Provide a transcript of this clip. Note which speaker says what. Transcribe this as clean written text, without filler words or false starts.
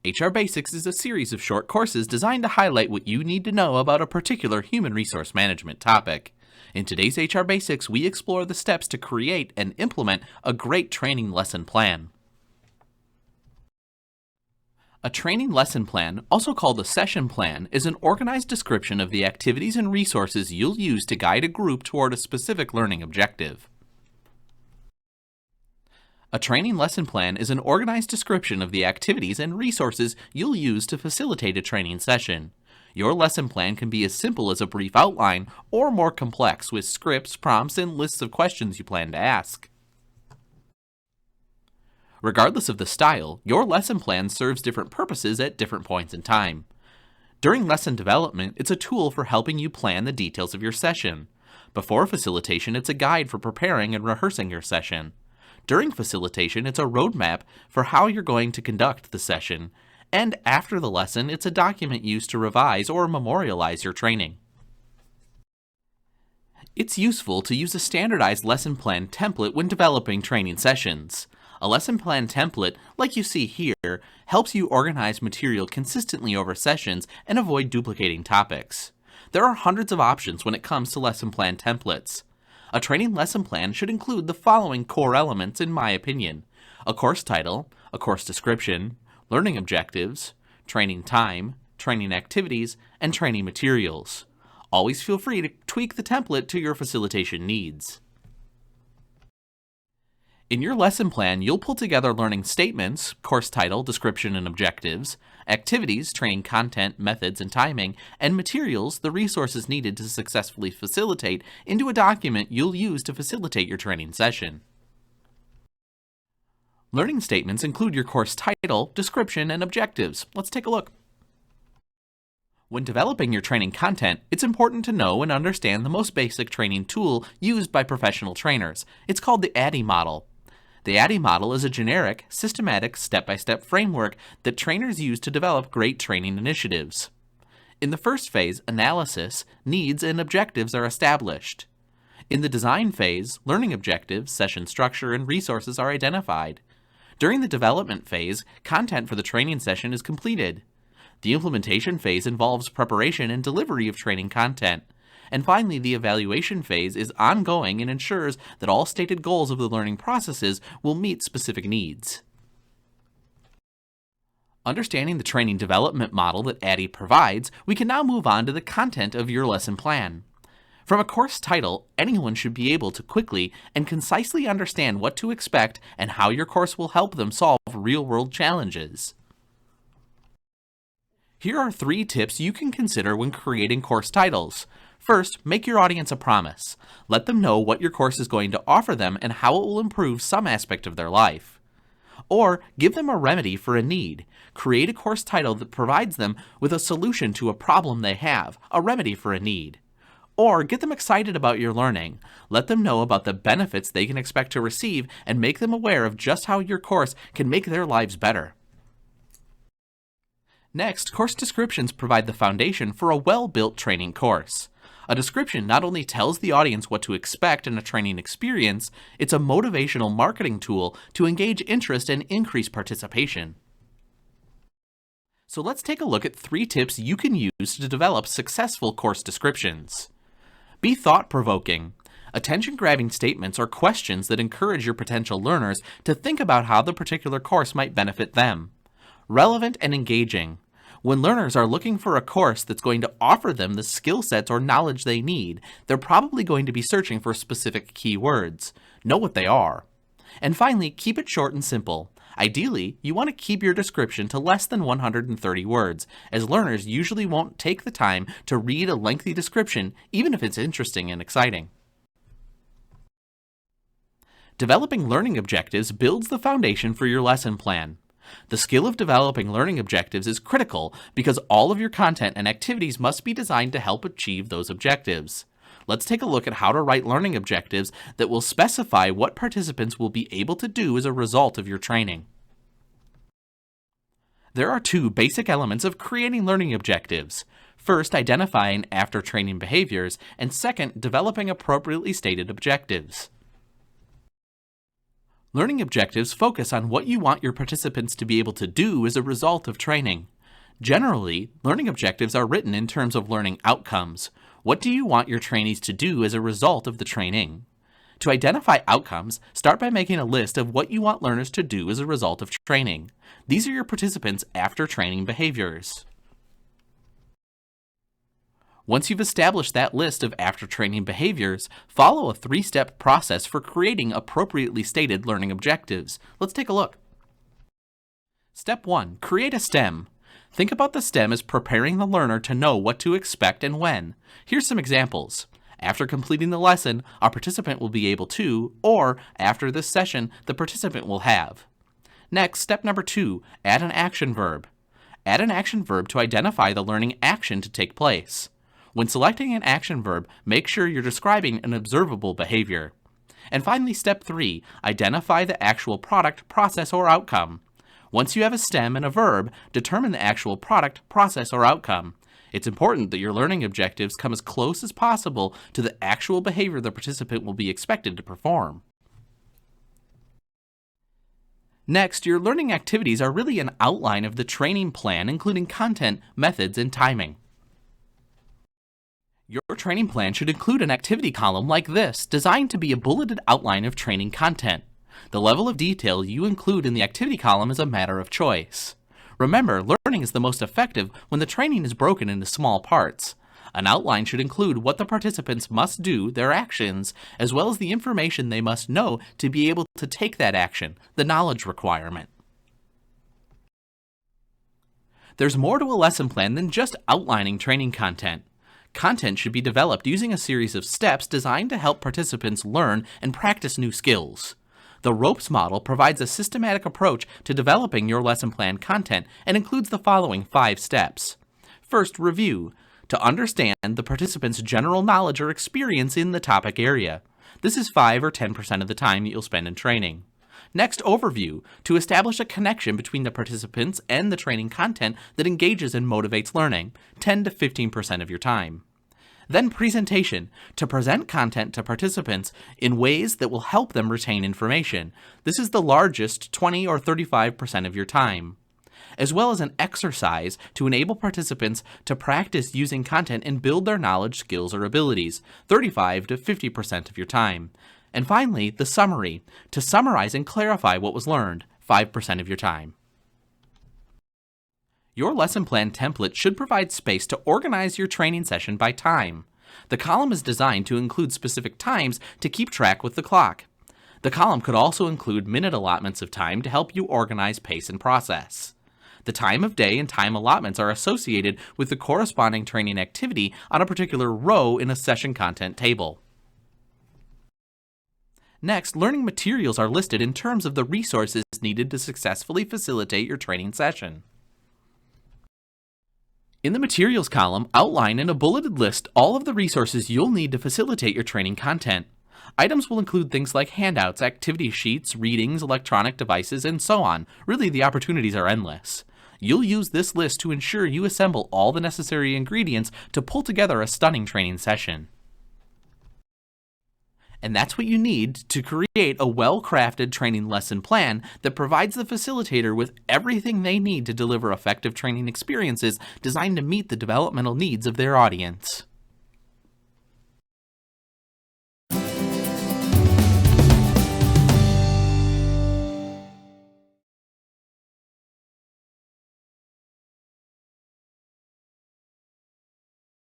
Speaker 1: HR Basics is a series of short courses designed to highlight what you need to know about a particular human resource management topic. In today's HR Basics, we explore the steps to create and implement a great training lesson plan. A training lesson plan, also called a session plan, is an organized description of the activities and resources you'll use to guide a group toward a specific learning objective. A training lesson plan is an organized description of the activities and resources you'll use to facilitate a training session. Your lesson plan can be as simple as a brief outline or more complex with scripts, prompts, and lists of questions you plan to ask. Regardless of the style, your lesson plan serves different purposes at different points in time. During lesson development, it's a tool for helping you plan the details of your session. Before facilitation, it's a guide for preparing and rehearsing your session. During facilitation, it's a roadmap for how you're going to conduct the session. And after the lesson, it's a document used to revise or memorialize your training. It's useful to use a standardized lesson plan template when developing training sessions. A lesson plan template, like you see here, helps you organize material consistently over sessions and avoid duplicating topics. There are hundreds of options when it comes to lesson plan templates. A training lesson plan should include the following core elements in my opinion: a course title, a course description, learning objectives, training time, training activities, and training materials. Always feel free to tweak the template to your facilitation needs. In your lesson plan, you'll pull together learning statements, course title, description, and objectives, activities, training content, methods, and timing, and materials, the resources needed to successfully facilitate, into a document you'll use to facilitate your training session. Learning statements include your course title, description, and objectives. Let's take a look. When developing your training content, it's important to know and understand the most basic training tool used by professional trainers. It's called the ADDIE model. The ADDIE model is a generic, systematic, step-by-step framework that trainers use to develop great training initiatives. In the first phase, analysis, needs, and objectives are established. In the design phase, learning objectives, session structure, and resources are identified. During the development phase, content for the training session is completed. The implementation phase involves preparation and delivery of training content. And finally, the evaluation phase is ongoing and ensures that all stated goals of the learning processes will meet specific needs. Understanding the training development model that ADDIE provides, we can now move on to the content of your lesson plan. From a course title, anyone should be able to quickly and concisely understand what to expect and how your course will help them solve real-world challenges. Here are 3 tips you can consider when creating course titles. First, make your audience a promise. Let them know what your course is going to offer them and how it will improve some aspect of their life. Or, give them a remedy for a need. Create a course title that provides them with a solution to a problem they have, a remedy for a need. Or, get them excited about your learning. Let them know about the benefits they can expect to receive and make them aware of just how your course can make their lives better. Next, course descriptions provide the foundation for a well-built training course. A description not only tells the audience what to expect in a training experience, it's a motivational marketing tool to engage interest and increase participation. So let's take a look at 3 tips you can use to develop successful course descriptions. Be thought-provoking. Attention-grabbing statements are questions that encourage your potential learners to think about how the particular course might benefit them. Relevant and engaging. When learners are looking for a course that's going to offer them the skill sets or knowledge they need, they're probably going to be searching for specific keywords. Know what they are. And finally, keep it short and simple. Ideally, you want to keep your description to less than 130 words, as learners usually won't take the time to read a lengthy description, even if it's interesting and exciting. Developing learning objectives builds the foundation for your lesson plan. The skill of developing learning objectives is critical because all of your content and activities must be designed to help achieve those objectives. Let's take a look at how to write learning objectives that will specify what participants will be able to do as a result of your training. There are 2 basic elements of creating learning objectives. First, identifying after-training behaviors, and second, developing appropriately stated objectives. Learning objectives focus on what you want your participants to be able to do as a result of training. Generally, learning objectives are written in terms of learning outcomes. What do you want your trainees to do as a result of the training? To identify outcomes, start by making a list of what you want learners to do as a result of training. These are your participants' after training behaviors. Once you've established that list of after training behaviors, follow a 3-step process for creating appropriately stated learning objectives. Let's take a look. Step 1. Create a STEM. Think about the STEM as preparing the learner to know what to expect and when. Here's some examples. After completing the lesson, our participant will be able to, or after this session, the participant will have. Next, step number 2, add an action verb. Add an action verb to identify the learning action to take place. When selecting an action verb, make sure you're describing an observable behavior. And finally, step 3, identify the actual product, process, or outcome. Once you have a STEM and a verb, determine the actual product, process, or outcome. It's important that your learning objectives come as close as possible to the actual behavior the participant will be expected to perform. Next, your learning activities are really an outline of the training plan, including content, methods, and timing. Your training plan should include an activity column like this, designed to be a bulleted outline of training content. The level of detail you include in the activity column is a matter of choice. Remember, learning is the most effective when the training is broken into small parts. An outline should include what the participants must do, their actions, as well as the information they must know to be able to take that action, the knowledge requirement. There's more to a lesson plan than just outlining training content. Content should be developed using a series of steps designed to help participants learn and practice new skills. The ROPES model provides a systematic approach to developing your lesson plan content and includes the following 5 steps. First, review, to understand the participant's general knowledge or experience in the topic area. This is 5 or 10% of the time that you'll spend in training. Next, overview, to establish a connection between the participants and the training content that engages and motivates learning, 10 to 15% of your time. Then presentation, to present content to participants in ways that will help them retain information. This is the largest 20 or 35% of your time. As well as an exercise to enable participants to practice using content and build their knowledge, skills, or abilities, 35 to 50% of your time. And finally, the summary, to summarize and clarify what was learned, 5% of your time. Your lesson plan template should provide space to organize your training session by time. The column is designed to include specific times to keep track with the clock. The column could also include minute allotments of time to help you organize pace and process. The time of day and time allotments are associated with the corresponding training activity on a particular row in a session content table. Next, learning materials are listed in terms of the resources needed to successfully facilitate your training session. In the materials column, outline in a bulleted list all of the resources you'll need to facilitate your training content. Items will include things like handouts, activity sheets, readings, electronic devices, and so on. Really, the opportunities are endless. You'll use this list to ensure you assemble all the necessary ingredients to pull together a stunning training session. And that's what you need to create a well-crafted training lesson plan that provides the facilitator with everything they need to deliver effective training experiences designed to meet the developmental needs of their audience.